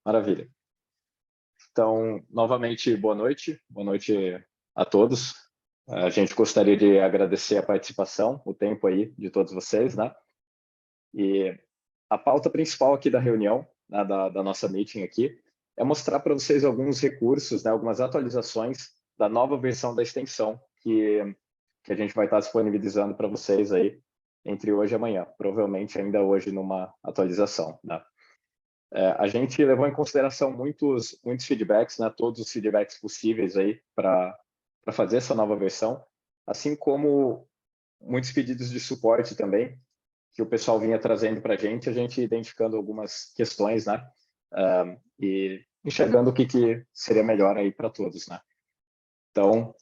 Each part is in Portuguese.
Maravilha. Então, novamente, boa noite a todos. A gente gostaria de agradecer a participação, o tempo aí de todos vocês, né? E a pauta principal aqui da reunião, né, da nossa meeting aqui, é mostrar para vocês alguns recursos, né, algumas atualizações da nova versão da extensão que a gente vai estar disponibilizando para vocês aí entre hoje e amanhã, provavelmente ainda hoje numa atualização, né? A gente levou em consideração muitos feedbacks, né, todos os feedbacks possíveis aí para fazer essa nova versão, assim como muitos pedidos de suporte também, que o pessoal vinha trazendo para a gente identificando algumas questões, né, e enxergando o que seria melhor aí para todos, né. Então,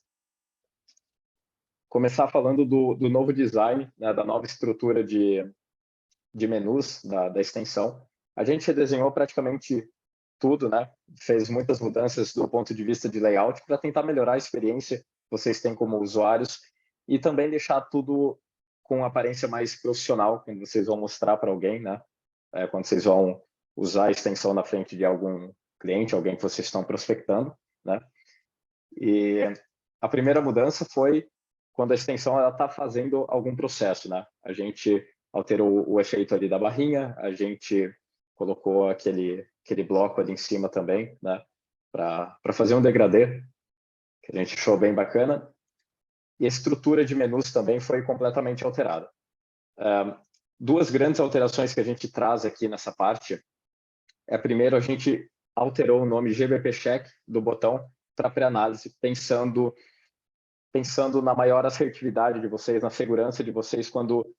começar falando do novo design, né, da nova estrutura de menus da extensão. A gente redesenhou praticamente tudo, né? Fez muitas mudanças do ponto de vista de layout para tentar melhorar a experiência que vocês têm como usuários e também deixar tudo com uma aparência mais profissional quando vocês vão mostrar para alguém, né? Quando vocês vão usar a extensão na frente de algum cliente, alguém que vocês estão prospectando, né? E a primeira mudança foi quando a extensão está fazendo algum processo, né? A gente alterou o efeito ali da barrinha, a gente colocou aquele bloco ali em cima também, né? Para fazer um degradê, que a gente achou bem bacana. E a estrutura de menus também foi completamente alterada. Duas grandes alterações que a gente traz aqui nessa parte é, primeiro, a gente alterou o nome GBP Check do botão para pré-análise, pensando na maior assertividade de vocês, na segurança de vocês quando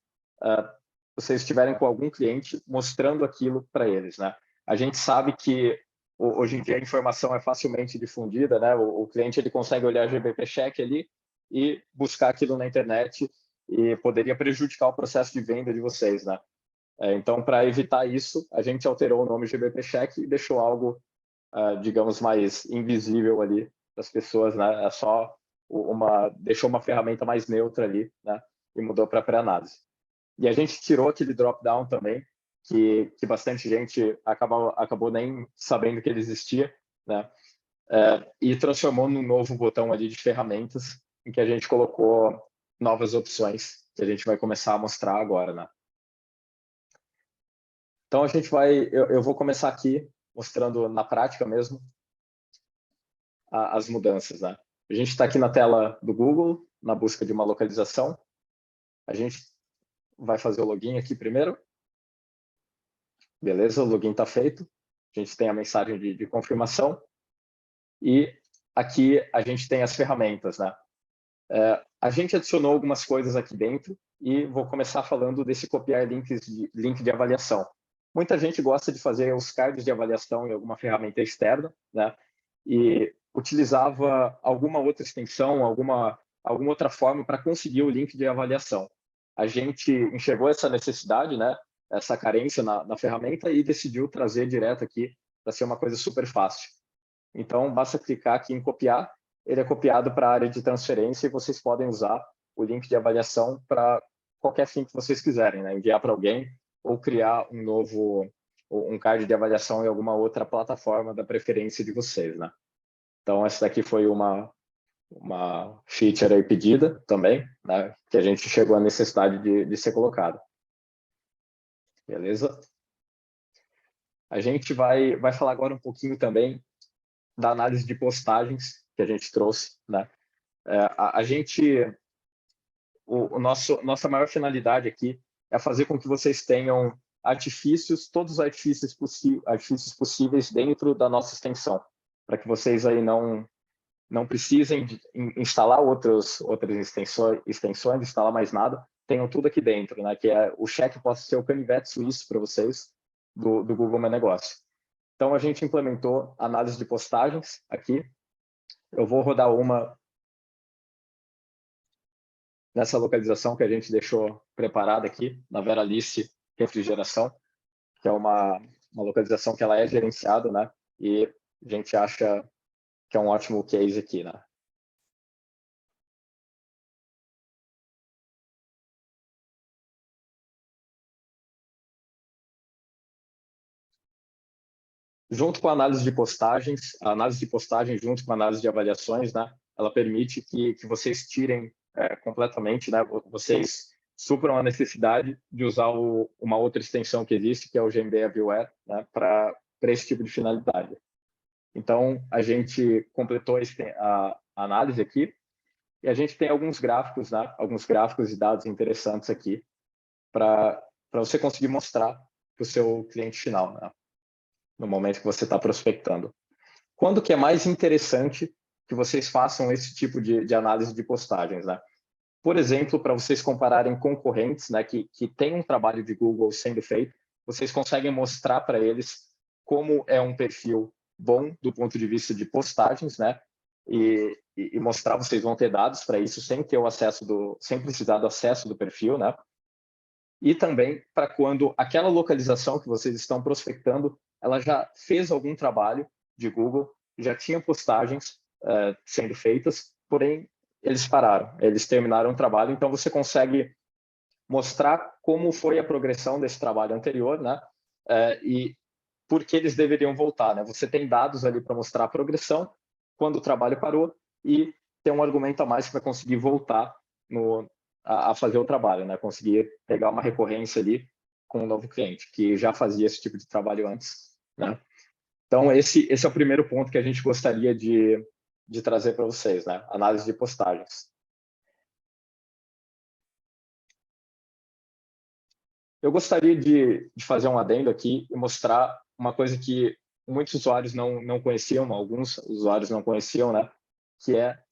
vocês estiverem com algum cliente mostrando aquilo para eles, né? A gente sabe que hoje em dia a informação é facilmente difundida, né? O cliente ele consegue olhar GBP Check ali e buscar aquilo na internet e poderia prejudicar o processo de venda de vocês, né? Então, para evitar isso, a gente alterou o nome GBP Check e deixou algo, digamos, mais invisível ali para as pessoas, né? É só deixou uma ferramenta mais neutra ali, né? E mudou para pré-análise. E a gente tirou aquele drop-down também, que bastante gente acabou nem sabendo que ele existia, né? E transformou num novo botão ali de ferramentas, em que a gente colocou novas opções, que a gente vai começar a mostrar agora, né? Então, eu vou começar aqui mostrando na prática mesmo as mudanças, né? A gente está aqui na tela do Google, na busca de uma localização. A gente vai fazer o login aqui primeiro. Beleza, o login está feito. A gente tem a mensagem de confirmação. E aqui a gente tem as ferramentas, né? A gente adicionou algumas coisas aqui dentro e vou começar falando desse copiar link de avaliação. Muita gente gosta de fazer os cards de avaliação em alguma ferramenta externa, né? E utilizava alguma outra extensão, alguma outra forma para conseguir o link de avaliação. A gente enxergou essa necessidade, né? Essa carência na ferramenta e decidiu trazer direto aqui para ser uma coisa super fácil. Então, basta clicar aqui em copiar, ele é copiado para a área de transferência e vocês podem usar o link de avaliação para qualquer fim que vocês quiserem, né? Enviar para alguém ou criar um card de avaliação em alguma outra plataforma da preferência de vocês, né? Então, essa daqui foi uma feature aí pedida também, né? Que a gente chegou à necessidade de ser colocado. Beleza? A gente vai falar agora um pouquinho também da análise de postagens que a gente trouxe, né? A gente, nossa maior finalidade aqui é fazer com que vocês tenham todos os artifícios possíveis dentro da nossa extensão, para que vocês aí não precisem instalar outras extensões, instalar mais nada, tenham tudo aqui dentro, né? Que o check possa ser o canivete suíço para vocês do Google Meu Negócio. Então, a gente implementou análise de postagens aqui. Eu vou rodar uma nessa localização que a gente deixou preparada aqui, na Vera Alice Refrigeração, que é uma localização que ela é gerenciada, né? E a gente acha que é um ótimo case aqui, né? Junto com a análise de postagens, a análise de postagem junto com a análise de avaliações, né, ela permite que vocês tirem completamente, né, vocês supram a necessidade de usar uma outra extensão que existe, que é o GMB Everywhere, né, para esse tipo de finalidade. Então, a gente completou a análise aqui e a gente tem alguns gráficos, né, alguns gráficos e dados interessantes aqui para você conseguir mostrar para o seu cliente final, né, no momento que você está prospectando. Quando que é mais interessante que vocês façam esse tipo de análise de postagens, né? Por exemplo, para vocês compararem concorrentes, né, que têm um trabalho de Google sendo feito, vocês conseguem mostrar para eles como é um perfil bom do ponto de vista de postagens, né? E mostrar, vocês vão ter dados para isso sem ter o acesso sem precisar do acesso do perfil, né? E também para quando aquela localização que vocês estão prospectando, ela já fez algum trabalho de Google, já tinha postagens sendo feitas, porém eles pararam, eles terminaram o trabalho, então você consegue mostrar como foi a progressão desse trabalho anterior, né? E por que eles deveriam voltar, né? Você tem dados ali para mostrar a progressão, quando o trabalho parou, e tem um argumento a mais para conseguir voltar a fazer o trabalho, né? Conseguir pegar uma recorrência ali com um novo cliente, que já fazia esse tipo de trabalho antes, né? Então, esse é o primeiro ponto que a gente gostaria de trazer para vocês, né? Análise de postagens. Eu gostaria de fazer um adendo aqui e mostrar uma coisa que muitos usuários não conheciam, alguns usuários não conheciam, né? Que é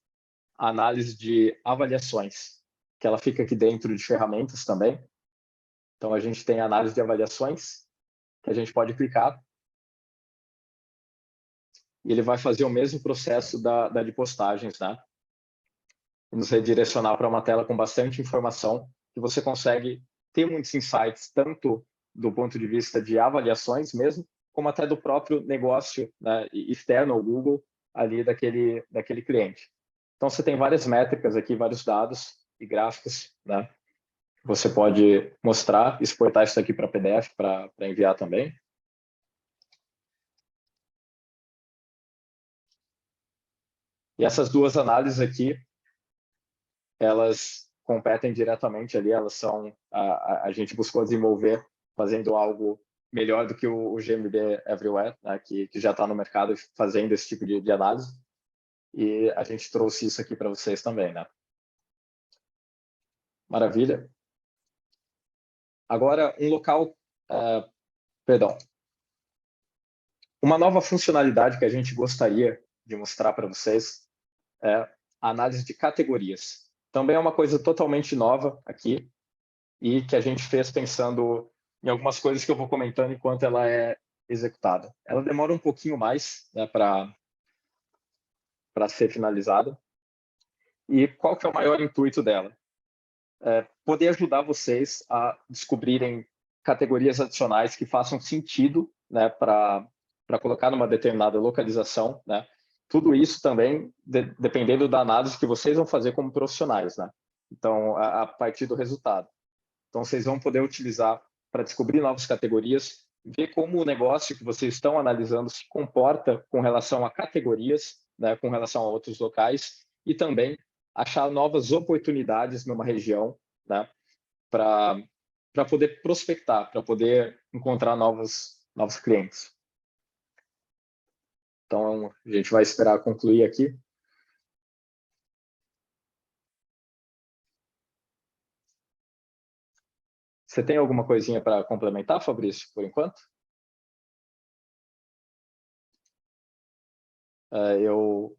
a análise de avaliações, que ela fica aqui dentro de ferramentas também. Então, a gente tem a análise de avaliações, que a gente pode clicar, e ele vai fazer o mesmo processo da de postagens, né? E nos redirecionar para uma tela com bastante informação, que você consegue ter muitos insights, tanto do ponto de vista de avaliações mesmo, como até do próprio negócio, né, externo ao Google, ali daquele cliente. Então, você tem várias métricas aqui, vários dados e gráficos, né? Você pode mostrar, exportar isso aqui para PDF para enviar também. E essas duas análises aqui, elas competem diretamente ali, elas são, a gente buscou desenvolver fazendo algo melhor do que o GMB Everywhere, né, que já está no mercado fazendo esse tipo de análise, e a gente trouxe isso aqui para vocês também, né? Maravilha. Agora, perdão, uma nova funcionalidade que a gente gostaria de mostrar para vocês é a análise de categorias. Também é uma coisa totalmente nova aqui e que a gente fez pensando em algumas coisas que eu vou comentando enquanto ela é executada. Ela demora um pouquinho mais, né, para ser finalizada. E qual que é o maior intuito dela? Poder ajudar vocês a descobrirem categorias adicionais que façam sentido, né, para colocar numa determinada localização, né? Tudo isso também dependendo da análise que vocês vão fazer como profissionais, né? Então, a partir do resultado. Então, vocês vão poder utilizar para descobrir novas categorias, ver como o negócio que vocês estão analisando se comporta com relação a categorias, né, com relação a outros locais, e também achar novas oportunidades numa região, né, para poder prospectar, para poder encontrar novos clientes. Então, a gente vai esperar concluir aqui. Você tem alguma coisinha para complementar, Fabrício, por enquanto? Eu...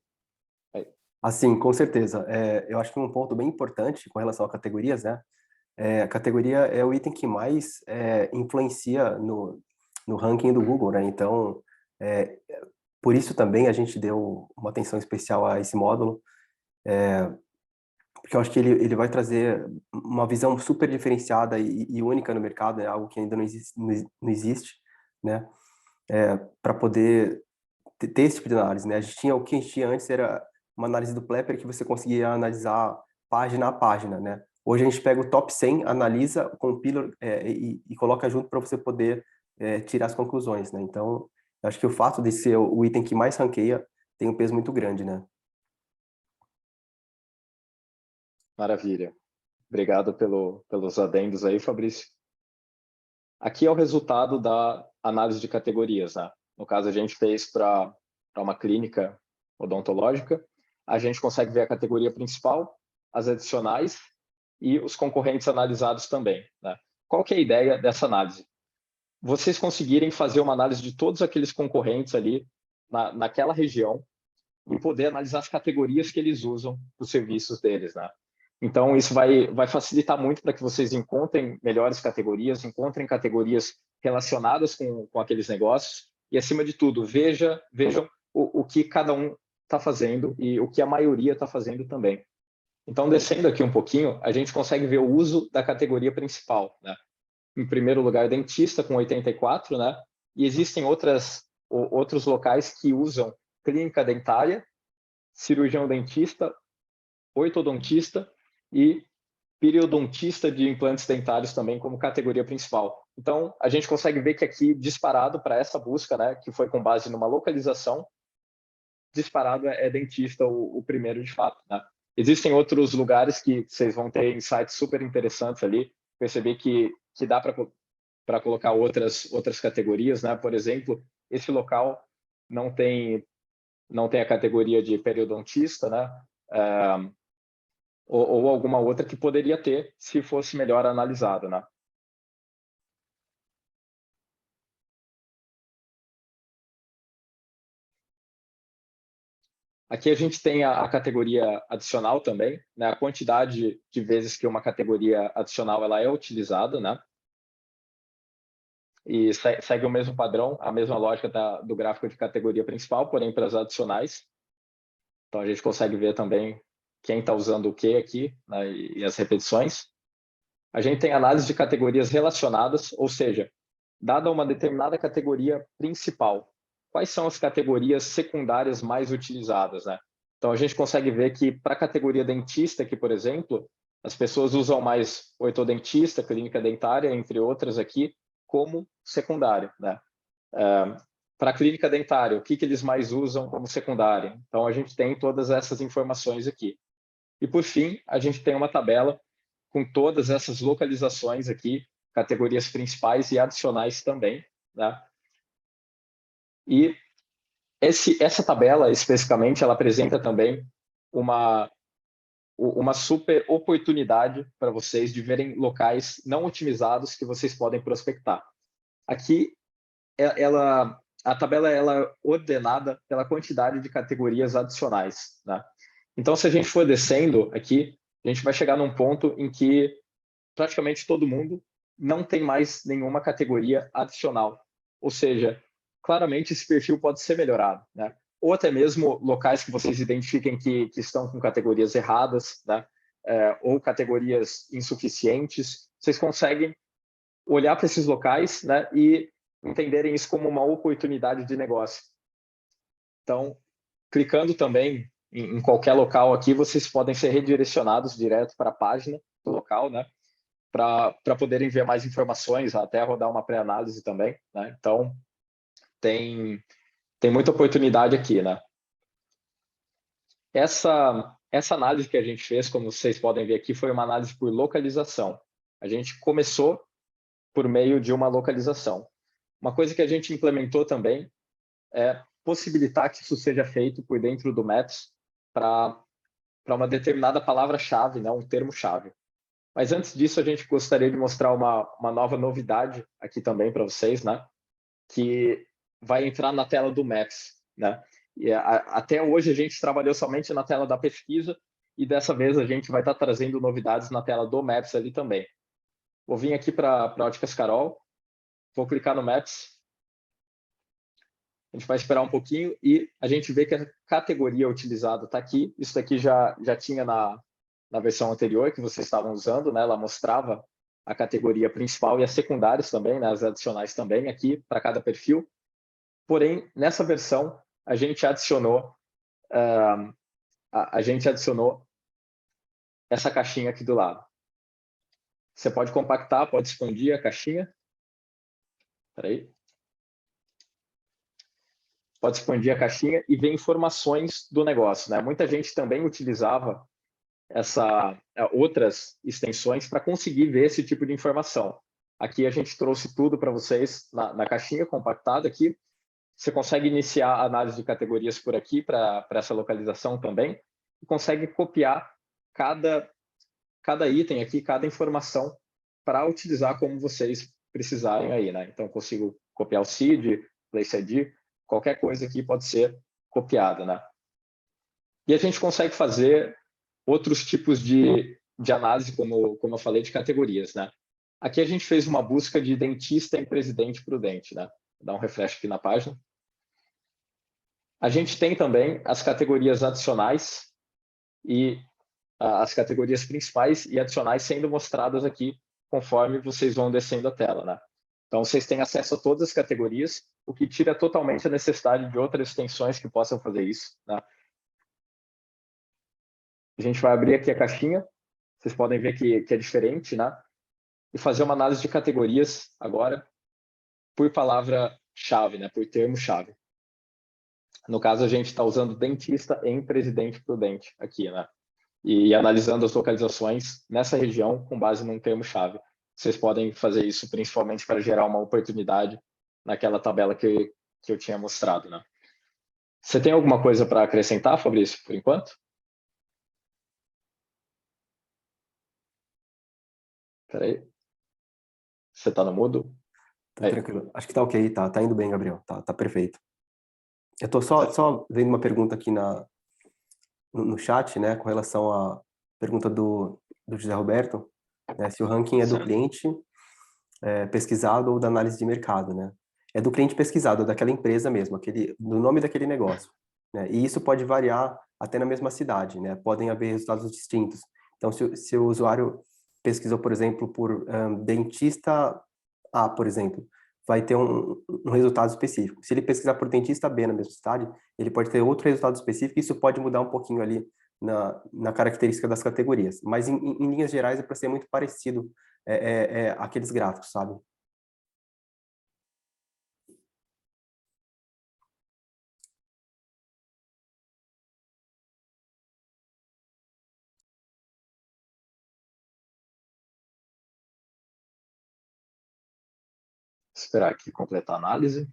Assim, com certeza. Eu acho que um ponto bem importante com relação a categorias, né? A categoria é o item que mais influencia no ranking do Google, né? Então, por isso também a gente deu uma atenção especial a esse módulo, porque eu acho que ele vai trazer uma visão super diferenciada e única no mercado, é algo que ainda não existe, né? Para poder ter esse tipo de análise, né? O que a gente tinha antes era uma análise do Plepper que você conseguia analisar página a página, né? Hoje a gente pega o top 100, analisa, compila e coloca junto para você poder tirar as conclusões, né? Então, Acho que o fato de ser o item que mais ranqueia tem um peso muito grande, né? Maravilha. Obrigado pelos adendos aí, Fabrício. Aqui é o resultado da análise de categorias, né? No caso, a gente fez para uma clínica odontológica, a gente consegue ver a categoria principal, as adicionais e os concorrentes analisados também, né? Qual que é a ideia dessa análise? Vocês conseguirem fazer uma análise de todos aqueles concorrentes ali naquela região e poder analisar as categorias que eles usam os serviços deles, né? Então, isso vai facilitar muito para que vocês encontrem melhores categorias, encontrem categorias relacionadas com aqueles negócios e, acima de tudo, vejam o que cada um está fazendo e o que a maioria está fazendo também. Então, descendo aqui um pouquinho, a gente consegue ver o uso da categoria principal, né? Em primeiro lugar, dentista, com 84, né? E existem outros locais que usam clínica dentária, cirurgião dentista, ortodontista e periodontista de implantes dentários também como categoria principal. Então, a gente consegue ver que aqui, disparado para essa busca, né, que foi com base numa localização, disparado é dentista o primeiro de fato, né? Existem outros lugares que vocês vão ter insights super interessantes ali, perceber que dá para colocar outras categorias, né? Por exemplo, esse local não tem a categoria de periodontista, né? Ou alguma outra que poderia ter se fosse melhor analisado, né? Aqui a gente tem a categoria adicional também, né? A quantidade de vezes que uma categoria adicional ela é utilizada, né? E segue o mesmo padrão, a mesma lógica do gráfico de categoria principal, porém para as adicionais. Então a gente consegue ver também quem está usando o que aqui, né? E as repetições. A gente tem análise de categorias relacionadas, ou seja, dada uma determinada categoria principal, quais são as categorias secundárias mais utilizadas, né? Então, a gente consegue ver que para a categoria dentista aqui, por exemplo, as pessoas usam mais ortodontista, clínica dentária, entre outras aqui, como secundário, né? Para a clínica dentária, o que eles mais usam como secundária? Então, a gente tem todas essas informações aqui. E, por fim, a gente tem uma tabela com todas essas localizações aqui, categorias principais e adicionais também, né? E essa tabela, especificamente, ela apresenta também uma super oportunidade para vocês de verem locais não otimizados que vocês podem prospectar. Aqui, a tabela ela é ordenada pela quantidade de categorias adicionais, né? Então, se a gente for descendo aqui, a gente vai chegar num ponto em que praticamente todo mundo não tem mais nenhuma categoria adicional. Ou seja, claramente esse perfil pode ser melhorado, né? Ou até mesmo locais que vocês identifiquem que estão com categorias erradas, né? Ou categorias insuficientes. Vocês conseguem olhar para esses locais, né? E entenderem isso como uma oportunidade de negócio. Então, clicando também em qualquer local aqui, vocês podem ser redirecionados direto para a página do local, né? Para poderem ver mais informações, até rodar uma pré-análise também, né? Então, tem muita oportunidade aqui, né? Essa análise que a gente fez, como vocês podem ver aqui, foi uma análise por localização. A gente começou por meio de uma localização. Uma coisa que a gente implementou também é possibilitar que isso seja feito por dentro do Maps para uma determinada palavra-chave, né? Um termo-chave. Mas antes disso, a gente gostaria de mostrar uma nova novidade aqui também para vocês, né? Que vai entrar na tela do Maps, né? E até hoje a gente trabalhou somente na tela da pesquisa e dessa vez a gente vai estar trazendo novidades na tela do Maps ali também. Vou vir aqui para Óticas Carol, vou clicar no Maps, a gente vai esperar um pouquinho e a gente vê que a categoria utilizada está aqui. Isso daqui já tinha na versão anterior que vocês estavam usando, né? Ela mostrava a categoria principal e as secundárias também, né? As adicionais também aqui para cada perfil. Porém, nessa versão, a gente adicionou essa caixinha aqui do lado. Você pode compactar, pode expandir a caixinha. Espera aí. pode expandir a caixinha e ver informações do negócio, né? Muita gente também utilizava outras extensões para conseguir ver esse tipo de informação. Aqui a gente trouxe tudo para vocês na caixinha compactada aqui. Você consegue iniciar a análise de categorias por aqui, para essa localização também, e consegue copiar cada item aqui, cada informação, para utilizar como vocês precisarem aí, né? Então, consigo copiar o CID, Place ID, qualquer coisa aqui pode ser copiada, né? E a gente consegue fazer outros tipos de análise, como eu falei, de categorias, né? Aqui a gente fez uma busca de dentista em Presidente Prudente, né? Vou dar um refresh aqui na página. A gente tem também as categorias adicionais e as categorias principais e adicionais sendo mostradas aqui conforme vocês vão descendo a tela, né? Então, vocês têm acesso a todas as categorias, o que tira totalmente a necessidade de outras extensões que possam fazer isso, né? A gente vai abrir aqui a caixinha, vocês podem ver que é diferente, né? E fazer uma análise de categorias agora por palavra-chave, né? Por termo-chave. No caso, a gente está usando dentista em Presidente Prudente aqui, né? E analisando as localizações nessa região com base num termo-chave. Vocês podem fazer isso principalmente para gerar uma oportunidade naquela tabela que eu tinha mostrado, né? Você tem alguma coisa para acrescentar, Fabrício, por enquanto? Espera aí. Você está no mudo? Tá tranquilo. Acho que tá ok, tá indo bem, Gabriel. Tá perfeito. Eu tô só vendo uma pergunta aqui no chat, né, com relação à pergunta do José Roberto, né, se o ranking é do cliente pesquisado ou da análise de mercado, né? É do cliente pesquisado, daquela empresa mesmo, do nome daquele negócio, né? E isso pode variar até na mesma cidade, né? Podem haver resultados distintos. Então, se o usuário pesquisou, por exemplo, por dentista A, por exemplo, vai ter um resultado específico. Se ele pesquisar por dentista B na mesma cidade, ele pode ter outro resultado específico, e isso pode mudar um pouquinho ali na característica das categorias. Mas, em linhas gerais, é para ser muito parecido aqueles gráficos, sabe? Esperar aqui completar a análise.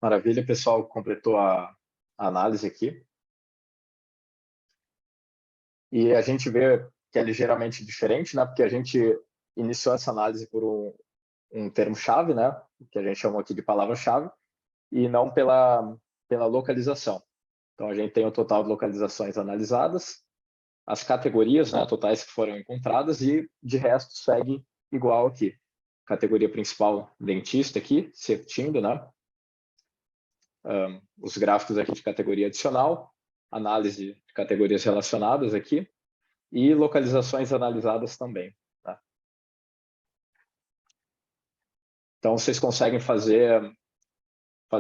Maravilha, pessoal, completou a análise aqui. E a gente vê que é ligeiramente diferente, né? Porque a gente iniciou essa análise por um termo-chave, né? Que a gente chamou aqui de palavra-chave, e não pela localização. Então, a gente tem o total de localizações analisadas, as categorias, né, totais que foram encontradas, e de resto segue igual aqui. Categoria principal, dentista aqui, certindo, né? Os gráficos aqui de categoria adicional, análise de categorias relacionadas aqui, e localizações analisadas também. Tá? Então, vocês conseguem fazer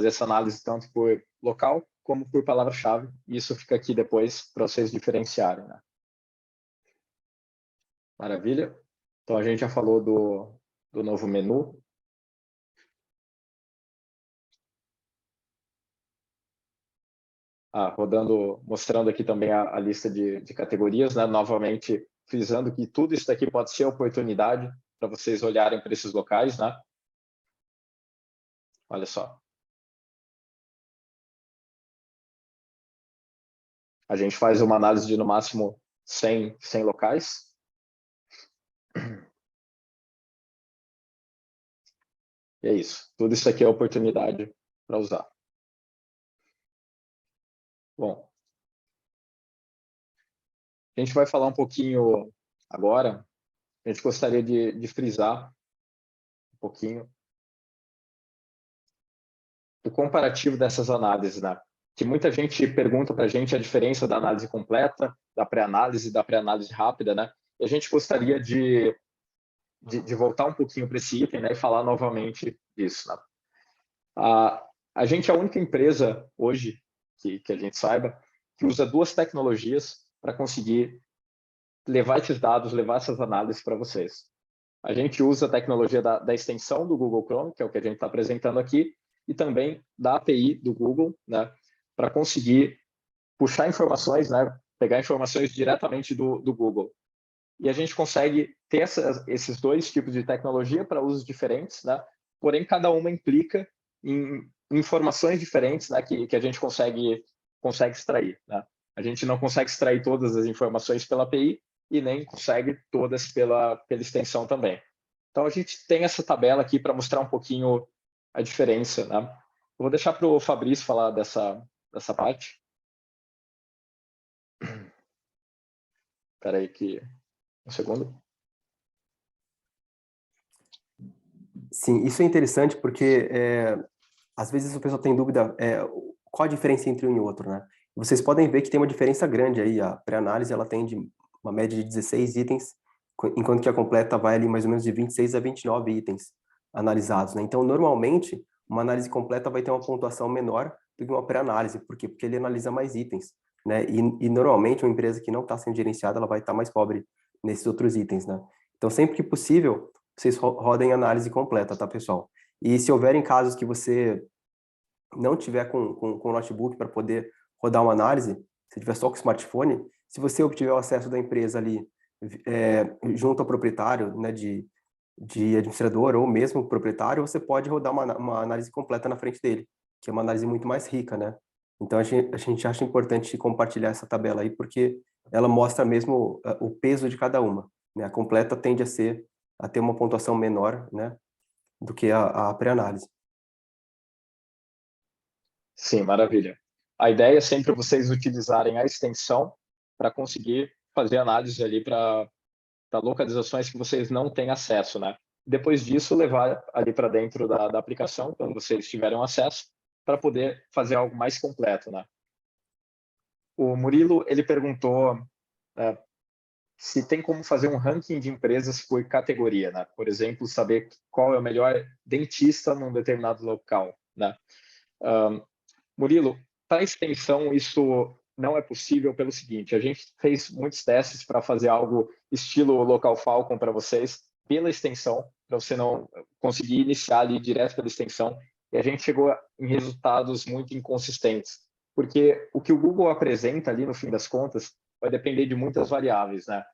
essa análise tanto por local como por palavra-chave, e isso fica aqui depois para vocês diferenciarem. Né? Maravilha. Então, a gente já falou do novo menu. Mostrando aqui também a lista de categorias, né? Novamente frisando que tudo isso aqui pode ser oportunidade para vocês olharem para esses locais, né? Olha só. A gente faz uma análise de no máximo 100 locais. E é isso. Tudo isso aqui é oportunidade para usar. Bom, a gente vai falar um pouquinho agora. A gente gostaria de frisar um pouquinho o comparativo dessas análises, né? Que muita gente pergunta para a gente a diferença da análise completa, da pré-análise rápida, né? E a gente gostaria de voltar um pouquinho para esse item, né? E falar novamente disso, né? A gente é a única empresa hoje, que a gente saiba, que usa duas tecnologias para conseguir levar esses dados, levar essas análises para vocês. A gente usa a tecnologia da extensão do Google Chrome, que é o que a gente está apresentando aqui, e também da API do Google, né, para conseguir puxar informações, né, pegar informações diretamente do Google. E a gente consegue ter esses dois tipos de tecnologia para usos diferentes, né, porém cada uma implica em informações diferentes, né, que a gente consegue extrair. Né? A gente não consegue extrair todas as informações pela API e nem consegue todas pela extensão também. Então, a gente tem essa tabela aqui para mostrar um pouquinho a diferença. Né? Eu vou deixar para o Fabrício falar dessa parte. Espera aí que um segundo. Sim, isso é interessante porque às vezes o pessoal tem dúvida qual a diferença entre um e outro, né? Vocês podem ver que tem uma diferença grande aí. A pré-análise ela tem uma média de 16 itens, enquanto que a completa vai ali mais ou menos de 26 a 29 itens analisados, né? Então, normalmente, uma análise completa vai ter uma pontuação menor do que uma pré-análise. Por quê? Porque ele analisa mais itens, né? E normalmente, uma empresa que não está sendo gerenciada, ela vai estar mais pobre nesses outros itens, né? Então, sempre que possível, vocês rodem análise completa, tá, pessoal? E se houverem casos que você não tiver com notebook para poder rodar uma análise, se tiver só com smartphone, se você obtiver o acesso da empresa ali junto ao proprietário, né, de administrador ou mesmo proprietário, você pode rodar uma análise completa na frente dele, que é uma análise muito mais rica, né? Então a gente acha importante compartilhar essa tabela aí, porque ela mostra mesmo o peso de cada uma, né? A completa tende a ter uma pontuação menor, né, do que a pré-análise. Sim, maravilha. A ideia é sempre vocês utilizarem a extensão para conseguir fazer análise ali para localizações que vocês não têm acesso, né? Depois disso, levar ali para dentro da aplicação, quando vocês tiverem acesso, para poder fazer algo mais completo, né? O Murilo, ele perguntou se tem como fazer um ranking de empresas por categoria, né? Por exemplo, saber qual é o melhor dentista num determinado local, né? Murilo, para extensão, isso não é possível pelo seguinte, a gente fez muitos testes para fazer algo estilo Local Falcon para vocês, pela extensão, para você não conseguir iniciar ali direto pela extensão, e a gente chegou em resultados muito inconsistentes, porque o que o Google apresenta ali, no fim das contas, vai depender de muitas variáveis, né?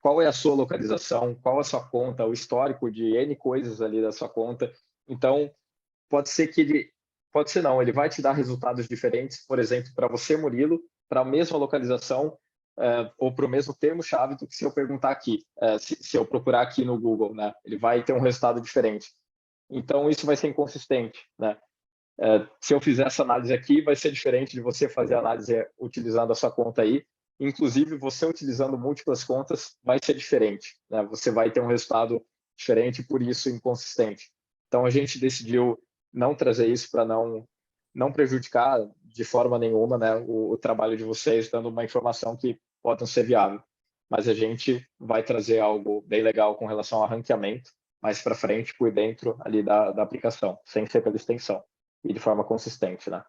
Qual é a sua localização, qual a sua conta, o histórico de N coisas ali da sua conta. Então, pode ser que pode ser não, ele vai te dar resultados diferentes, por exemplo, para você, Murilo, para a mesma localização ou para o mesmo termo-chave do que se eu perguntar aqui, se eu procurar aqui no Google, né? Ele vai ter um resultado diferente. Então, isso vai ser inconsistente, né? Se eu fizer essa análise aqui, vai ser diferente de você fazer a análise utilizando a sua conta aí. Inclusive, você utilizando múltiplas contas vai ser diferente, né? Você vai ter um resultado diferente, por isso inconsistente. Então, a gente decidiu não trazer isso para não prejudicar de forma nenhuma, né, o trabalho de vocês, dando uma informação que pode não ser viável. Mas a gente vai trazer algo bem legal com relação ao ranqueamento mais para frente, por dentro ali da aplicação, sem ser pela extensão e de forma consistente, né?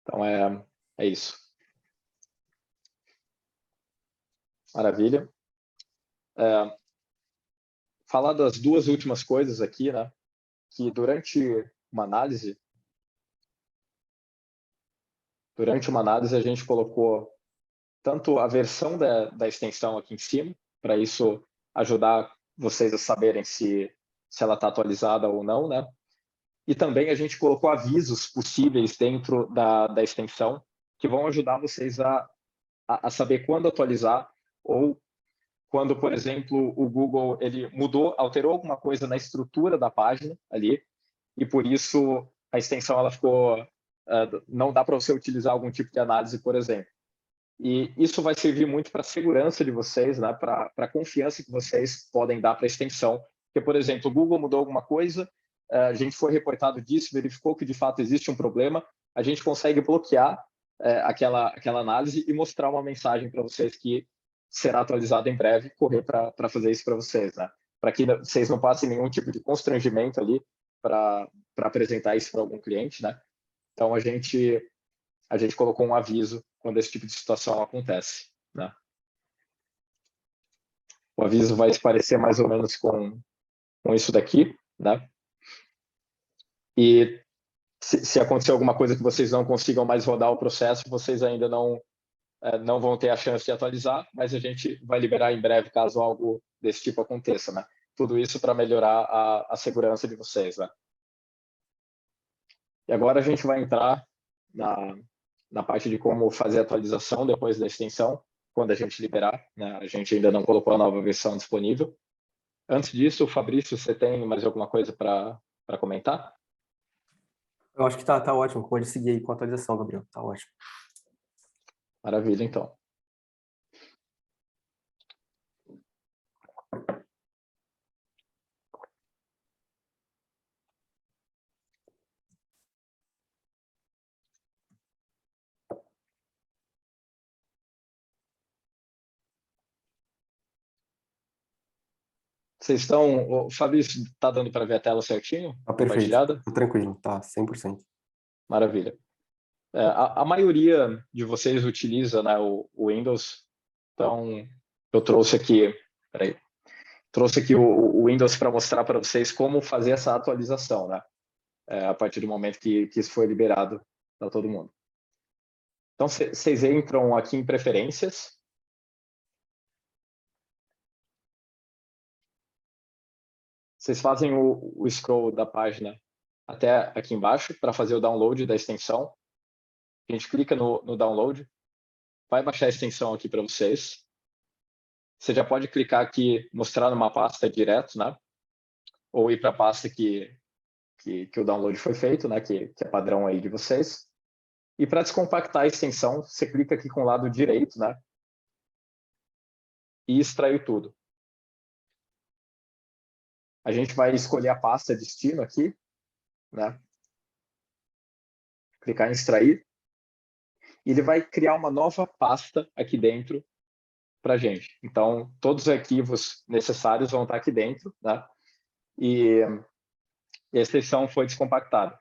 Então, é isso. Maravilha. Falar das duas últimas coisas aqui, né? Que durante uma análise a gente colocou tanto a versão da extensão aqui em cima, para isso ajudar vocês a saberem se ela está atualizada ou não, né? E também a gente colocou avisos possíveis dentro da extensão que vão ajudar vocês a saber quando atualizar ou quando, por exemplo, o Google ele alterou alguma coisa na estrutura da página ali e por isso a extensão ela ficou não dá para você utilizar algum tipo de análise, por exemplo. E isso vai servir muito para a segurança de vocês, né? Para a confiança que vocês podem dar para a extensão. Porque, por exemplo, o Google mudou alguma coisa, a gente foi reportado disso, verificou que de fato existe um problema, a gente consegue bloquear aquela análise e mostrar uma mensagem para vocês que será atualizada em breve, correr para fazer isso para vocês, né? Para que vocês não passem nenhum tipo de constrangimento ali para apresentar isso para algum cliente, né? Então, a gente colocou um aviso quando esse tipo de situação acontece, né? O aviso vai se parecer mais ou menos com isso daqui, né? E se acontecer alguma coisa que vocês não consigam mais rodar o processo, vocês ainda não vão ter a chance de atualizar, mas a gente vai liberar em breve caso algo desse tipo aconteça, né? Tudo isso para melhorar a segurança de vocês, né? E agora a gente vai entrar na parte de como fazer a atualização depois da extensão, quando a gente liberar, né? A gente ainda não colocou a nova versão disponível. Antes disso, Fabrício, você tem mais alguma coisa para comentar? Eu acho que tá ótimo. Pode seguir aí com a atualização, Gabriel. Tá ótimo. Maravilha, então. Vocês estão... O Fabrício, está dando para ver a tela certinho? Tá perfeito. Compartilhada? Tá tranquilo. Tá 100%. Maravilha. A maioria de vocês utiliza, né, o Windows, então eu trouxe aqui, o Windows para mostrar para vocês como fazer essa atualização, né, a partir do momento que isso foi liberado para todo mundo. Então, vocês entram aqui em preferências. Vocês fazem o scroll da página até aqui embaixo para fazer o download da extensão. A gente clica no download, vai baixar a extensão aqui para vocês. Você já pode clicar aqui, mostrar numa pasta direto, né? Ou ir para a pasta que o download foi feito, né? Que é padrão aí de vocês. E para descompactar a extensão, você clica aqui com o lado direito, né? E extrair tudo. A gente vai escolher a pasta destino aqui, né? Clicar em extrair. E ele vai criar uma nova pasta aqui dentro para a gente. Então, todos os arquivos necessários vão estar aqui dentro, né? E a extensão foi descompactada.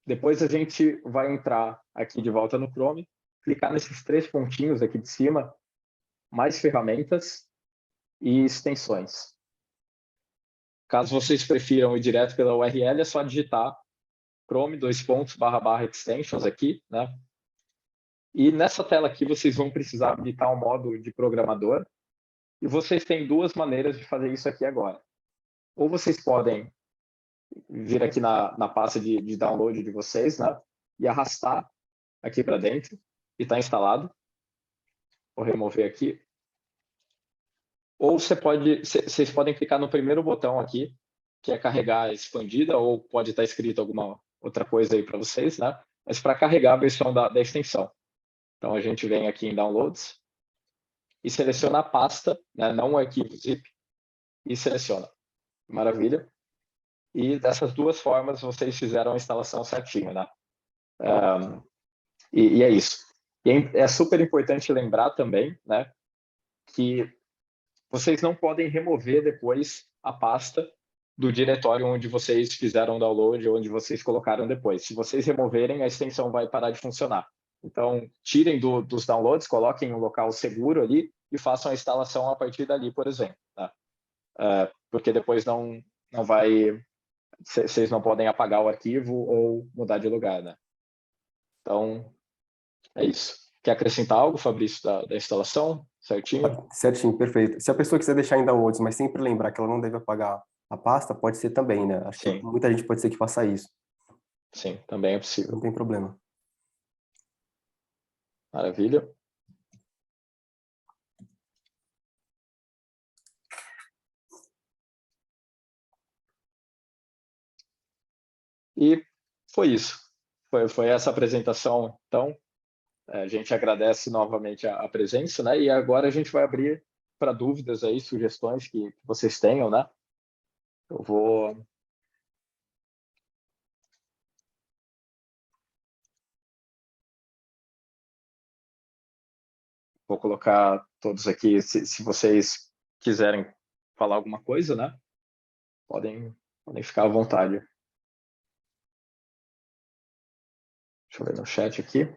Depois a gente vai entrar aqui de volta no Chrome, clicar nesses 3 pontinhos aqui de cima, mais ferramentas e extensões. Caso vocês prefiram ir direto pela URL, é só digitar Chrome, /extensions aqui, né? E nessa tela aqui vocês vão precisar habilitar o modo de programador. E vocês têm 2 maneiras de fazer isso aqui agora. Ou vocês podem vir aqui na pasta de download de vocês, né? E arrastar aqui para dentro e está instalado. Vou remover aqui. Ou vocês podem clicar no primeiro botão aqui, que é carregar expandida, ou pode estar escrito alguma outra coisa aí para vocês, né? Mas para carregar a versão da extensão. Então a gente vem aqui em Downloads e seleciona a pasta, né? Não o arquivo zip, e seleciona. Maravilha. E dessas 2 formas vocês fizeram a instalação certinho, né? E é isso. E é super importante lembrar também, né, que vocês não podem remover depois a pasta do diretório onde vocês fizeram o download, onde vocês colocaram depois. Se vocês removerem, a extensão vai parar de funcionar. Então, tirem dos downloads, coloquem um local seguro ali e façam a instalação a partir dali, por exemplo. Tá? Porque depois não vai... Vocês não podem apagar o arquivo ou mudar de lugar, né? Então, é isso. Quer acrescentar algo, Fabrício, da instalação? Certinho? Certinho, perfeito. Se a pessoa quiser deixar em downloads, mas sempre lembrar que ela não deve apagar a pasta, pode ser também, né? Acho que Sim. muita gente pode ser que faça isso. Sim, também é possível. Não tem problema. Maravilha. E foi isso. Foi essa apresentação. Então, a gente agradece novamente a presença, né? E agora a gente vai abrir para dúvidas aí, sugestões que vocês tenham, né? Eu vou colocar todos aqui, se vocês quiserem falar alguma coisa, né? Podem ficar à vontade. Deixa Deixa eu ver no chat aqui.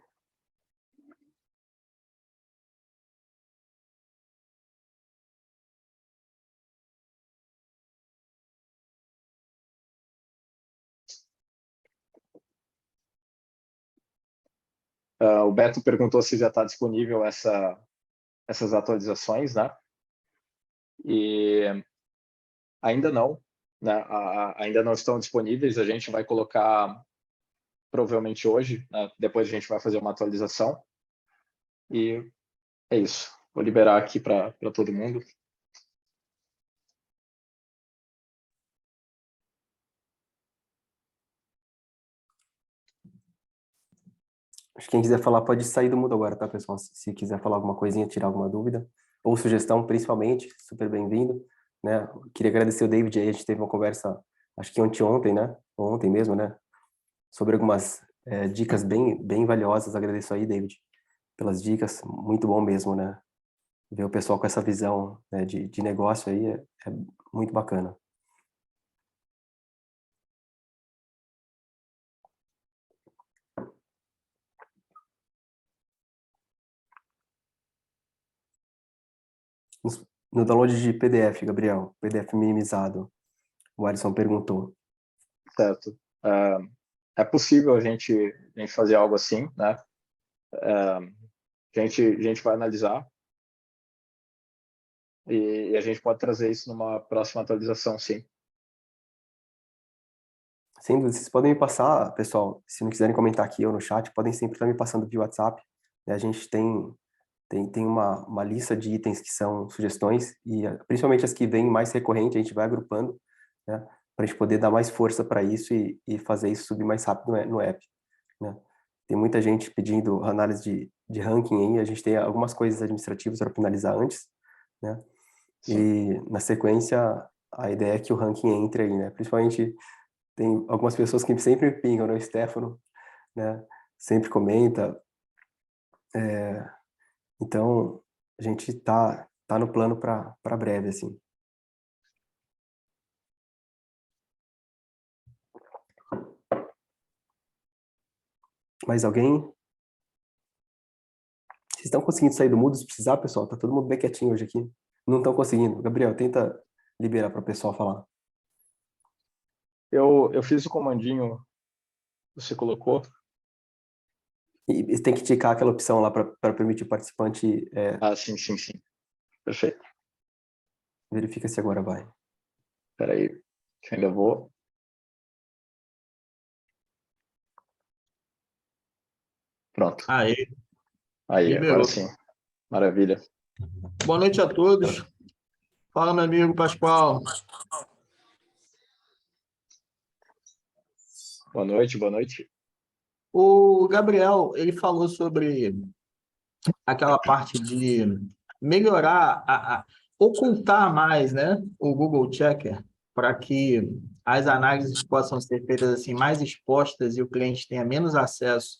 O Beto perguntou se já está disponível essas atualizações, né? E ainda não, né? Ainda não estão disponíveis. A gente vai colocar provavelmente hoje, né? Depois a gente vai fazer uma atualização. E é isso. Vou liberar aqui para todo mundo. Acho que quem quiser falar pode sair do mudo agora, tá, pessoal? Se quiser falar alguma coisinha, tirar alguma dúvida, ou sugestão, principalmente, super bem-vindo, né? Queria agradecer o David aí, a gente teve uma conversa, acho que ontem, né? Ontem mesmo, né? Sobre algumas dicas bem valiosas. Agradeço aí, David, pelas dicas, muito bom mesmo, né? Ver o pessoal com essa visão, né, de negócio aí é muito bacana. No download de PDF, Gabriel, PDF minimizado, o Alisson perguntou. Certo. É possível a gente fazer algo assim, né? A gente vai analisar e a gente pode trazer isso numa próxima atualização, sim. Sem dúvida, vocês podem me passar, pessoal, se não quiserem comentar aqui ou no chat, podem sempre estar me passando via WhatsApp, né? A gente tem uma lista de itens que são sugestões, e principalmente as que vêm mais recorrente, a gente vai agrupando, né? Para a gente poder dar mais força para isso e fazer isso subir mais rápido no app, né? Tem muita gente pedindo análise de ranking aí, a gente tem algumas coisas administrativas para finalizar antes, né? Sim. E na sequência, a ideia é que o ranking entre aí, né? Principalmente tem algumas pessoas que sempre me pingam, né? O Stefano, né? Sempre comenta. Então, a gente tá no plano para breve, assim. Mais alguém? Vocês estão conseguindo sair do mudo se precisar, pessoal? Tá todo mundo bem quietinho hoje aqui. Não estão conseguindo. Gabriel, tenta liberar para o pessoal falar. Eu fiz o comandinho que você colocou. E tem que ticar aquela opção lá para permitir o participante. Sim. Perfeito. Verifica se agora vai. Espera aí, que ainda vou. Pronto. Aí, Aí, agora liberou. sim. Maravilha. Boa noite a todos. Fala, meu amigo Pascoal. Boa noite, boa noite. O Gabriel, ele falou sobre aquela parte de melhorar, ocultar mais, né, o Google Checker, para que as análises possam ser feitas assim mais expostas e o cliente tenha menos acesso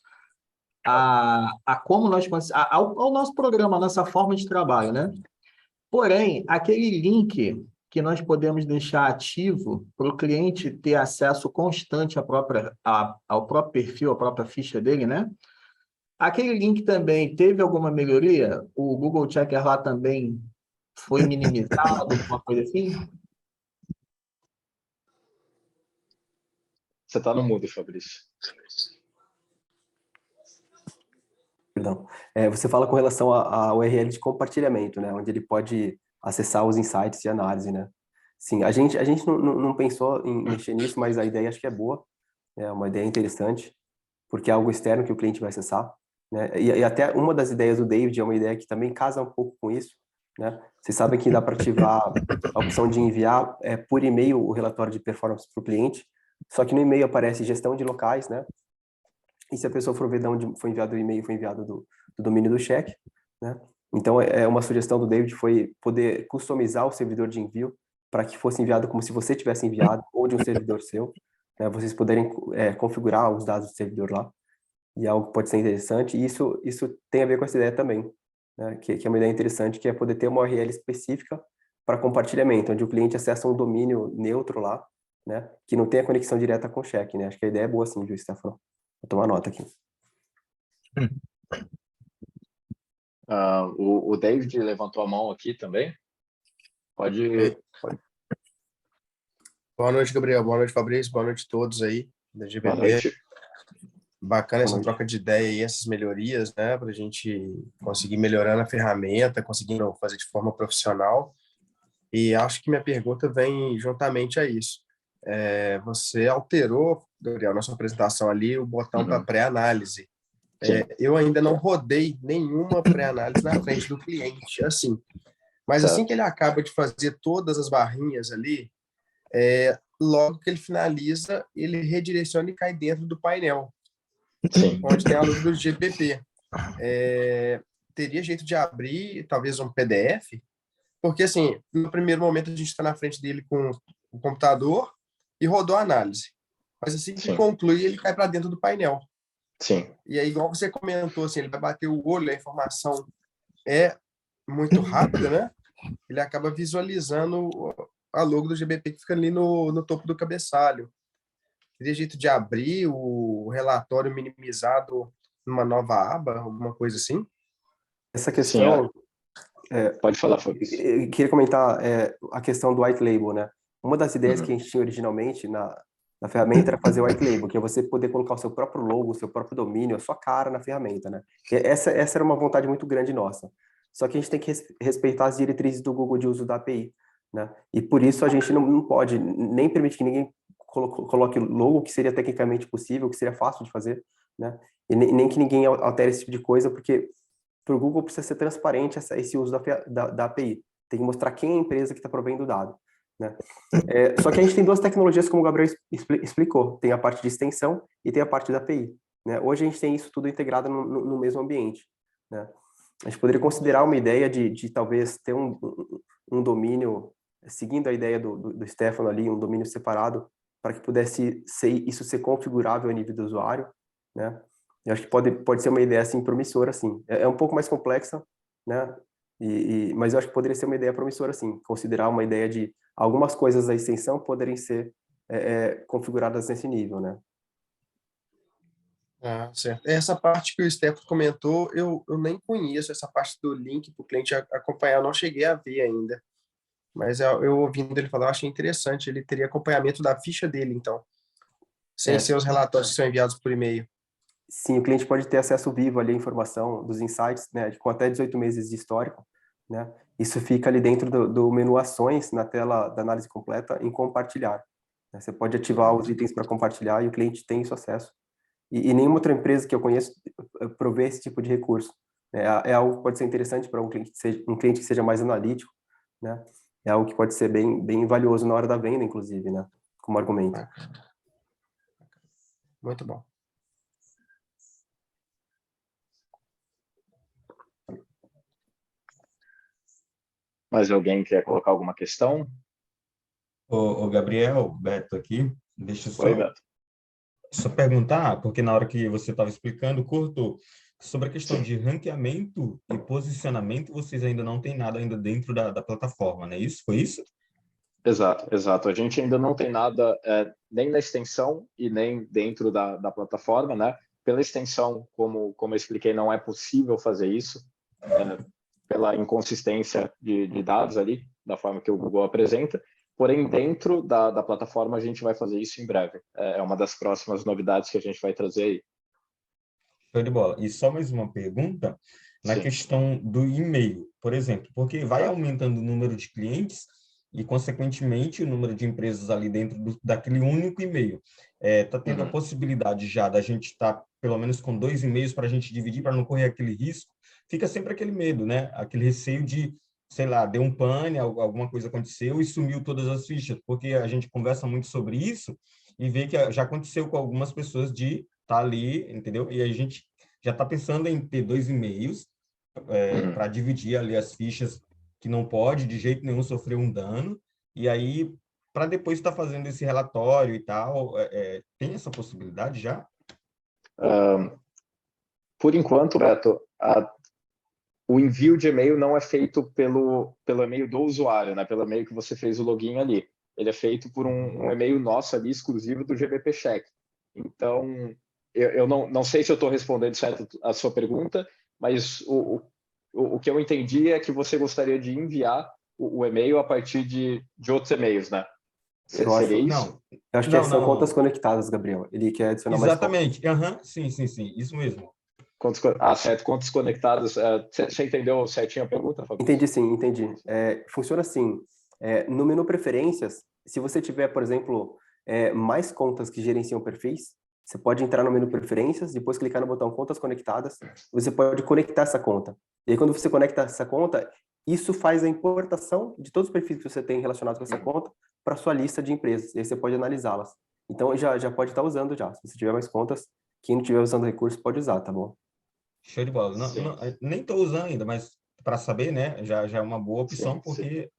a como nós ao nosso programa, a nossa forma de trabalho, né? Porém, aquele link que nós podemos deixar ativo para o cliente ter acesso constante ao próprio perfil, à própria ficha dele, né? Aquele link também teve alguma melhoria? O Google Checker lá também foi minimizado, alguma coisa assim? Você está no mudo, Fabrício. Perdão. Você fala com relação à URL de compartilhamento, né? Onde ele pode acessar os insights de análise, né? Sim, a gente não pensou em mexer nisso, mas a ideia acho que é boa, é uma ideia interessante, porque é algo externo que o cliente vai acessar, né? E até uma das ideias do David é uma ideia que também casa um pouco com isso, né? Vocês sabem que dá para ativar a opção de enviar por e-mail o relatório de performance para o cliente, só que no e-mail aparece gestão de locais, né? E se a pessoa for ver de onde foi enviado o e-mail, foi enviado do domínio do cheque, né? Então, uma sugestão do David foi poder customizar o servidor de envio para que fosse enviado como se você tivesse enviado ou de um servidor seu, né? Vocês poderem configurar os dados do servidor lá, e é algo que pode ser interessante. E isso tem a ver com essa ideia também, né? Que é uma ideia interessante, que é poder ter uma URL específica para compartilhamento, onde o cliente acessa um domínio neutro lá, né? Que não tenha conexão direta com o cheque, né? Acho que a ideia é boa sim, viu, Stefano? Vou tomar nota aqui. O David levantou a mão aqui também. Pode. Boa noite, Gabriel. Boa noite, Fabrício. Boa noite a todos aí da Boa GBP. noite. Bacana essa Boa noite. troca de ideia e essas melhorias, né, para a gente conseguir melhorar a ferramenta, conseguindo fazer de forma profissional. E acho que minha pergunta vem juntamente a isso. Você alterou, Gabriel, na sua apresentação ali, o botão para pré-análise. Sim, Eu ainda não rodei nenhuma pré-análise na frente do cliente, assim. Mas assim certo. que ele acaba de fazer todas as barrinhas ali, logo que ele finaliza, ele redireciona e cai dentro do painel, Sim, onde tem a logo do GPP. Teria jeito de abrir, talvez, um PDF? Porque, assim, no primeiro momento a gente está na frente dele com o computador e rodou a análise. Mas assim que sim, conclui, ele cai para dentro do painel. sim. E aí, igual você comentou, assim, ele vai bater o olho, a informação é muito rápida, né? Ele acaba visualizando a logo do GBP que fica ali no topo do cabeçalho. Teria jeito de abrir o relatório minimizado numa nova aba, alguma coisa assim? Essa Sim, questão, pode falar, Fabrício. eu queria comentar a questão do white label, né? Uma das ideias que a Uhum. gente tinha originalmente na ferramenta era fazer o white label, que é você poder colocar o seu próprio logo, o seu próprio domínio, a sua cara na ferramenta, né? E essa era uma vontade muito grande nossa. Só que a gente tem que respeitar as diretrizes do Google de uso da API, né? E por isso a gente não pode nem permitir que ninguém coloque logo, que seria tecnicamente possível, que seria fácil de fazer, né? E nem que ninguém altere esse tipo de coisa, porque para o Google precisa ser transparente esse uso da API. Tem que mostrar quem é a empresa que está provendo o dado, né? Só que a gente tem duas tecnologias, como o Gabriel explicou. Tem a parte de extensão e tem a parte da API, né? Hoje a gente tem isso tudo integrado no mesmo ambiente, né? A gente poderia considerar uma ideia de talvez ter um domínio, seguindo a ideia do Stefano ali, um domínio separado, para que pudesse isso ser configurável a nível do usuário, né? Eu acho que pode ser uma ideia assim promissora, assim. É um pouco mais complexa, né? Mas eu acho que poderia ser uma ideia promissora, assim. Considerar uma ideia de algumas coisas da extensão poderem ser configuradas nesse nível, né? Ah, certo. Essa parte que o Stefano comentou, eu nem conheço essa parte do link para o cliente acompanhar, eu não cheguei a ver ainda. Mas eu ouvindo ele falar, eu achei interessante. Ele teria acompanhamento da ficha dele, então, sem É, ser os relatórios que são enviados por e-mail. Sim, o cliente pode ter acesso vivo ali à informação dos insights, né, com até 18 meses de histórico, né? Isso fica ali dentro do menu ações, na tela da análise completa, em compartilhar, né? Você pode ativar os itens para compartilhar e o cliente tem isso acesso. E nenhuma outra empresa que eu conheço provê esse tipo de recurso. É algo que pode ser interessante para um cliente que seja mais analítico, né? É algo que pode ser bem valioso na hora da venda, inclusive, né? Como argumento. Muito bom. mais alguém quer colocar alguma questão? Ô, Gabriel, Beto aqui, deixa eu Oi, só, Beto. só perguntar, porque na hora que você estava explicando, cortou, sobre a questão Sim, de ranqueamento e posicionamento, vocês ainda não têm nada ainda dentro da plataforma, não é isso? Foi isso? exato, exato. A gente ainda não tem nada nem na extensão e nem dentro da plataforma, né? Pela extensão, como eu expliquei, não é possível fazer isso, pela inconsistência de dados ali, da forma que o Google apresenta. Porém, dentro da plataforma, a gente vai fazer isso em breve. É uma das próximas novidades que a gente vai trazer aí. Show de bola. E só mais uma pergunta na Sim, questão do e-mail, por exemplo, porque vai tá. aumentando o número de clientes e, consequentemente, o número de empresas ali dentro daquele único e-mail. Está tendo a Uhum. possibilidade já da gente estar, pelo menos, com 2 e-mails para a gente dividir, para não correr aquele risco. Fica sempre aquele medo, né? Aquele receio de, sei lá, deu um pane, alguma coisa aconteceu e sumiu todas as fichas, porque a gente conversa muito sobre isso e vê que já aconteceu com algumas pessoas de estar ali, entendeu? E a gente já está pensando em ter 2 e-mails Uhum. para dividir ali as fichas que não pode de jeito nenhum sofrer um dano, e aí, para depois estar fazendo esse relatório e tal, tem essa possibilidade já? Por enquanto, Beto, o envio de e-mail não é feito pelo e-mail do usuário, né? Pelo e-mail que você fez o login ali. Ele é feito por um e-mail nosso ali, exclusivo do GBP Check. Então, eu não sei se eu estou respondendo certo a sua pergunta, mas o que eu entendi é que você gostaria de enviar o e-mail a partir de outros e-mails, né? Eu acho, Seria isso? Não, eu acho que não, são não, contas não. conectadas, Gabriel. Ele quer adicionar mais contas. Exatamente. Aham, sim, sim, sim, isso mesmo. Certo. Contas conectadas. Você entendeu certinho a pergunta, Fabrício? Entendi, sim, entendi. Funciona assim, no menu preferências, se você tiver, por exemplo, mais contas que gerenciam perfis, você pode entrar no menu preferências, depois clicar no botão contas conectadas, você pode conectar essa conta. E aí, quando você conecta essa conta, isso faz a importação de todos os perfis que você tem relacionados com essa conta para sua lista de empresas, e aí você pode analisá-las. Então, já pode estar usando já. Se você tiver mais contas, quem não estiver usando recurso pode usar, tá bom? Show de bola. Sim, Nem estou usando ainda, mas para saber, né, já é uma boa opção, sim, porque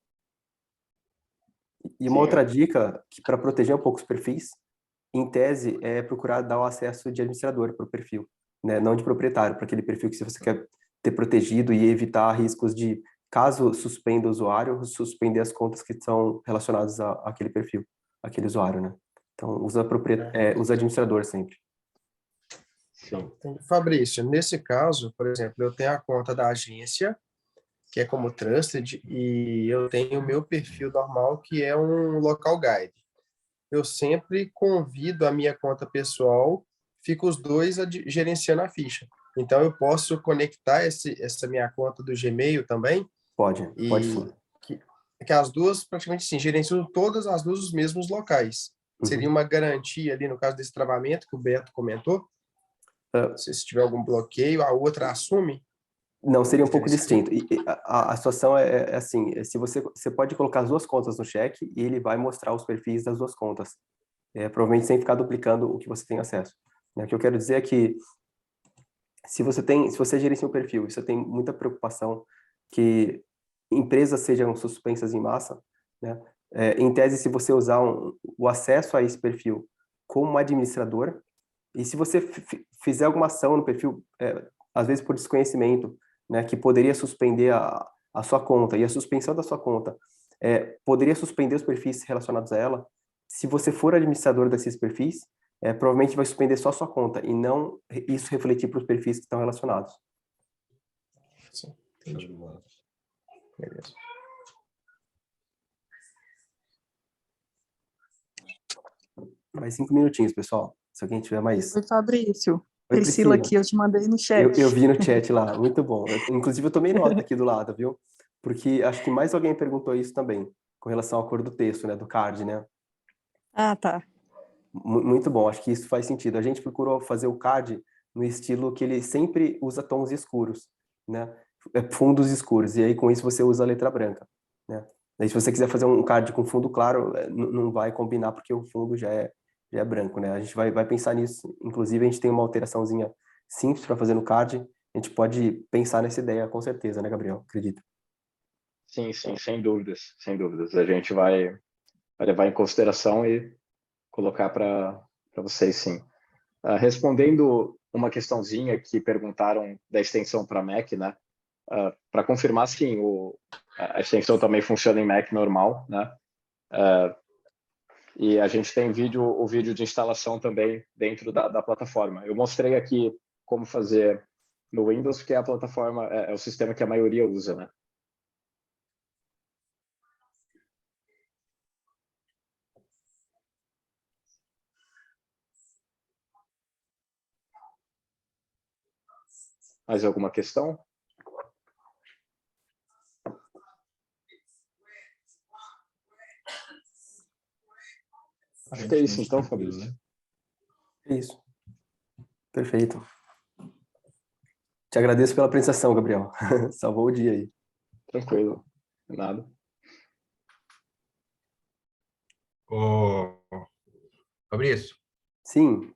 E uma sim. outra dica, que para proteger um pouco os perfis, em tese, é procurar dar o acesso de administrador para o perfil, né? Não de proprietário, para aquele perfil que você quer ter protegido e evitar riscos de, caso suspenda o usuário, suspender as contas que são relacionadas àquele perfil, aquele usuário, né? Então, usa administrador sempre. Sim. Fabrício, nesse caso, por exemplo, eu tenho a conta da agência, que é como Trusted, e eu tenho o meu perfil normal, que é um local guide. Eu sempre convido a minha conta pessoal, fico os dois gerenciando a ficha. Então, eu posso conectar essa minha conta do Gmail também, Pode e sim. que as duas, praticamente sim, gerenciam todas as duas os mesmos locais. Seria Uhum. uma garantia ali, no caso desse travamento que o Beto comentou, se tiver algum bloqueio, a outra assume Não, seria o um pouco distinto. gerenciamento. E a situação é assim, se você pode colocar as duas contas no cheque e ele vai mostrar os perfis das duas contas. Provavelmente sem ficar duplicando o que você tem acesso. O que eu quero dizer é que se você gerencia um perfil e você tem muita preocupação que empresas sejam suspensas em massa, né? Em tese, se você usar o acesso a esse perfil como administrador, e se você fizer alguma ação no perfil, às vezes por desconhecimento, né, que poderia suspender a sua conta, e a suspensão da sua conta poderia suspender os perfis relacionados a ela, se você for administrador desses perfis, provavelmente vai suspender só a sua conta, e não isso refletir para os perfis que estão relacionados. Sim, show entendi. de bola. Beleza. Mais 5 minutinhos, pessoal. Se alguém tiver mais... Oi, Fabrício. Oi, Priscila Priscila. aqui, eu te mandei no chat. Eu vi no chat lá, muito bom. Inclusive, eu tomei nota aqui do lado, viu? Porque acho que mais alguém perguntou isso também, com relação à cor do texto, né, do card, né? Ah, tá. Muito bom, acho que isso faz sentido. A gente procurou fazer o card no estilo que ele sempre usa tons escuros, né? Fundos escuros, e aí com isso você usa a letra branca, né? Daí se você quiser fazer um card com fundo claro, não vai combinar porque o fundo já é branco, né? A gente vai pensar nisso. Inclusive, a gente tem uma alteraçãozinha simples para fazer no card. A gente pode pensar nessa ideia com certeza, né, Gabriel? Acredito. Sim, sem dúvidas, sem dúvidas. A gente vai levar em consideração e colocar para vocês, sim. Respondendo uma questãozinha que perguntaram da extensão para Mac, né? Para confirmar, sim, a extensão também funciona em Mac normal, né? E a gente tem o vídeo de instalação também dentro da plataforma. Eu mostrei aqui como fazer no Windows, que é a plataforma, é o sistema que a maioria usa, né? Mais alguma questão? Acho que é isso então, Fabrício. Né? É isso. Perfeito. Te agradeço pela apresentação, Gabriel. Salvou o dia aí. Tranquilo, nada. Ô, Fabrício, Sim,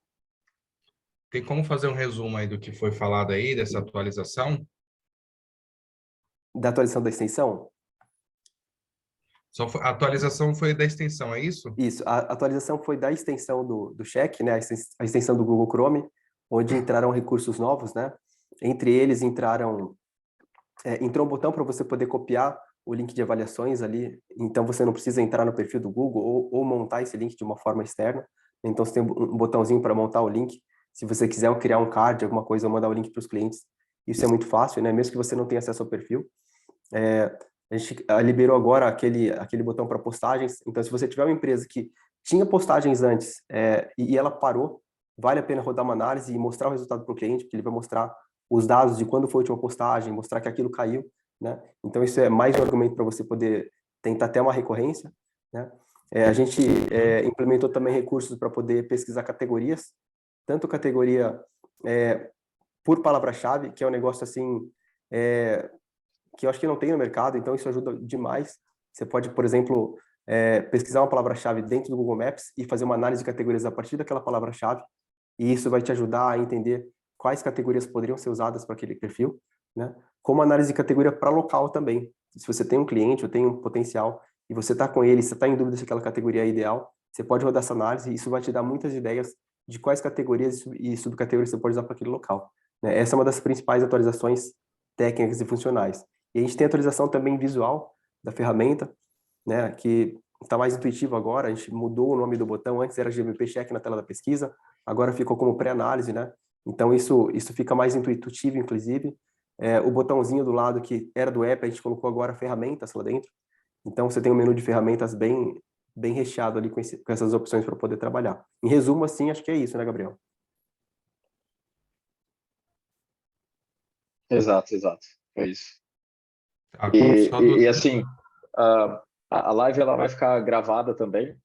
tem como fazer um resumo aí do que foi falado aí, dessa atualização? da atualização da extensão? A atualização foi da extensão, é isso? Isso, a atualização foi da extensão do check, né? A extensão do Google Chrome, onde entraram recursos novos, né? Entre eles entrou um botão para você poder copiar o link de avaliações ali, então você não precisa entrar no perfil do Google ou montar esse link de uma forma externa. Então você tem um botãozinho para montar o link Se você quiser criar um card, alguma coisa, ou mandar o link para os clientes, isso é muito fácil, né? Mesmo que você não tenha acesso ao perfil. A gente liberou agora aquele botão para postagens. Então, se você tiver uma empresa que tinha postagens antes e ela parou, vale a pena rodar uma análise e mostrar o resultado para o cliente, porque ele vai mostrar os dados de quando foi a última postagem, mostrar que aquilo caiu, né? Então, isso é mais um argumento para você poder tentar ter uma recorrência, né? A gente implementou também recursos para poder pesquisar categorias, tanto categoria por palavra-chave, que é um negócio assim, que eu acho que não tem no mercado, então isso ajuda demais. Você pode, por exemplo, pesquisar uma palavra-chave dentro do Google Maps e fazer uma análise de categorias a partir daquela palavra-chave, e isso vai te ajudar a entender quais categorias poderiam ser usadas para aquele perfil, né? Como análise de categoria para local também. Se você tem um cliente ou tem um potencial e você está com ele, você está em dúvida se aquela categoria é ideal, você pode rodar essa análise e isso vai te dar muitas ideias de quais categorias e subcategorias você pode usar para aquele local, né? Essa é uma das principais atualizações técnicas e funcionais. E a gente tem atualização também visual da ferramenta, né, que está mais intuitivo agora. A gente mudou o nome do botão, antes era GBP Check na tela da pesquisa, agora ficou como pré-análise, né? Então isso fica mais intuitivo, inclusive. O botãozinho do lado que era do app, a gente colocou agora ferramentas lá dentro. Então você tem um menu de ferramentas bem recheado ali com essas opções para poder trabalhar. Em resumo, assim, acho que é isso, né, Gabriel? Exato. É isso. Só Assim, a live ela vai ficar gravada também.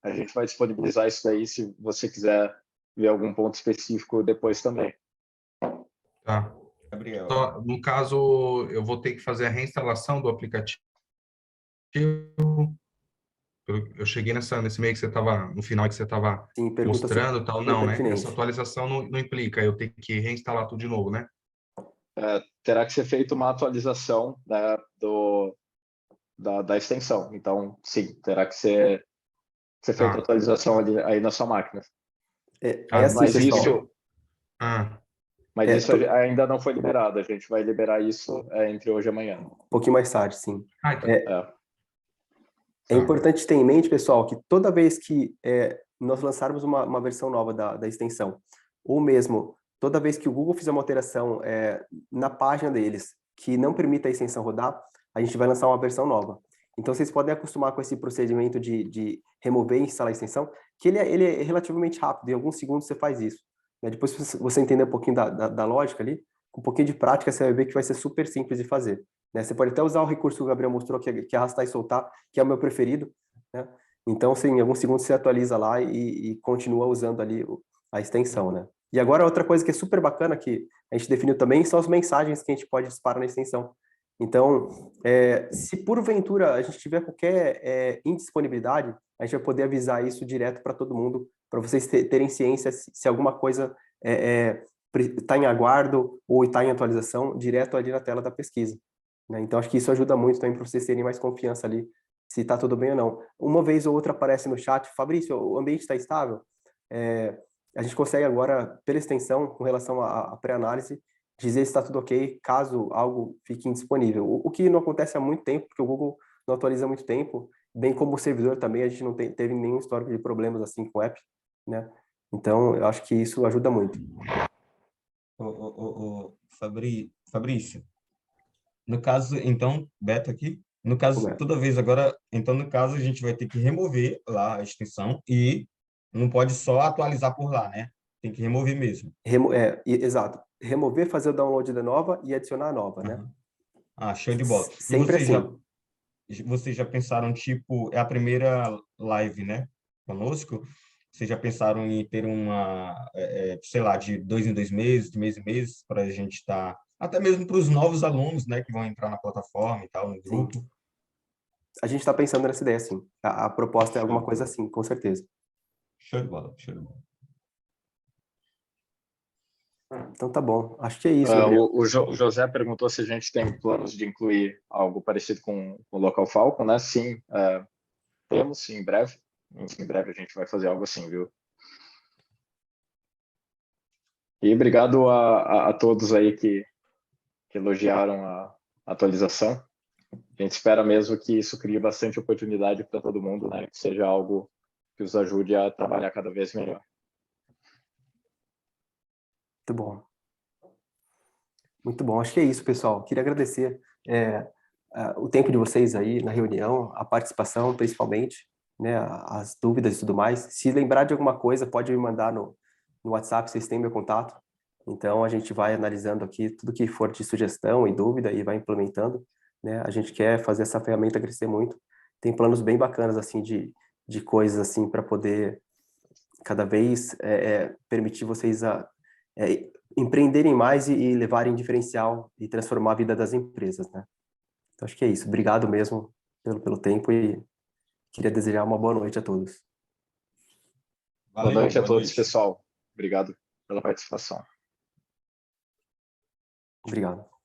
A gente vai disponibilizar isso daí se você quiser ver algum ponto específico depois também. Tá. Gabriel. No caso, eu vou ter que fazer a reinstalação do aplicativo. Eu cheguei nesse meio que você estava, no final que você estava Sim, pergunta mostrando, tal. super Não, né? pertinente. Essa atualização não implica eu ter que reinstalar tudo de novo, né? Terá que ser feita uma atualização, né, da extensão. Então, sim, terá que ser feita a atualização aí na sua máquina. É assim, Mas pessoal. isso ainda não foi liberado. A gente vai liberar isso entre hoje e amanhã. Um pouquinho mais tarde, sim. Então. É importante ter em mente, pessoal, que toda vez que nós lançarmos uma versão nova da extensão, ou mesmo toda vez que o Google fizer uma alteração na página deles que não permita a extensão rodar, a gente vai lançar uma versão nova. Então, vocês podem acostumar com esse procedimento de remover e instalar a extensão, que ele é relativamente rápido, em alguns segundos você faz isso, né? Depois, se você entender um pouquinho da lógica ali, com um pouquinho de prática, você vai ver que vai ser super simples de fazer, né? Você pode até usar o recurso que o Gabriel mostrou, que é arrastar e soltar, que é o meu preferido, né? Então, sim, em alguns segundos você atualiza lá e continua usando ali a extensão, né? E agora, outra coisa que é super bacana, que a gente definiu também, são as mensagens que a gente pode disparar na extensão. Então, se porventura a gente tiver qualquer indisponibilidade, a gente vai poder avisar isso direto para todo mundo, para vocês terem ciência se alguma coisa está em aguardo ou está em atualização, direto ali na tela da pesquisa, né? Então, acho que isso ajuda muito também para vocês terem mais confiança ali, se está tudo bem ou não. Uma vez ou outra aparece no chat, Fabrício, o ambiente está estável? A gente consegue agora, pela extensão, com relação à pré-análise, dizer se está tudo ok, caso algo fique indisponível. O que não acontece há muito tempo, porque o Google não atualiza há muito tempo, bem como o servidor também, a gente não teve nenhum histórico de problemas assim com o app, né? Então, eu acho que isso ajuda muito. Fabrício, no caso, então, Beto aqui, no caso, toda vez agora, então, no caso, a gente vai ter que remover lá a extensão e não pode só atualizar por lá, né? Tem que remover mesmo. Exato. Remover, fazer o download da nova e adicionar a nova, né? Show de bola. Sempre assim. Vocês já pensaram, tipo, é a primeira live, né, conosco? Vocês já pensaram em ter uma, sei lá, de 2 em 2 meses, de mês em mês, para a gente estar, até mesmo para os novos alunos, né, que vão entrar na plataforma e tal, no grupo? Sim. A gente está pensando nessa ideia, sim. A proposta é alguma coisa assim, com certeza. Show de bola, show de bola. Então tá bom. Acho que é isso, Gabriel. O José perguntou se a gente tem planos de incluir algo parecido com o Local Falcon, né? Sim, temos, sim, em breve. Em breve a gente vai fazer algo assim, viu? E obrigado a todos aí que elogiaram a atualização. A gente espera mesmo que isso crie bastante oportunidade para todo mundo, né? Que seja algo que os ajude a trabalhar cada vez melhor. Muito bom. Muito bom. Acho que é isso, pessoal. Queria agradecer o tempo de vocês aí na reunião, a participação, principalmente, né, as dúvidas e tudo mais. Se lembrar de alguma coisa, pode me mandar no WhatsApp, vocês têm meu contato. Então, a gente vai analisando aqui tudo que for de sugestão e dúvida e vai implementando, né? A gente quer fazer essa ferramenta crescer muito. Tem planos bem bacanas, assim, de coisas, assim, para poder cada vez permitir vocês empreenderem mais e levarem diferencial e transformar a vida das empresas, né? Então, acho que é isso. Obrigado mesmo pelo tempo e queria desejar uma boa noite a todos. Boa noite a boa todos, noite. pessoal. Obrigado pela participação. Obrigado.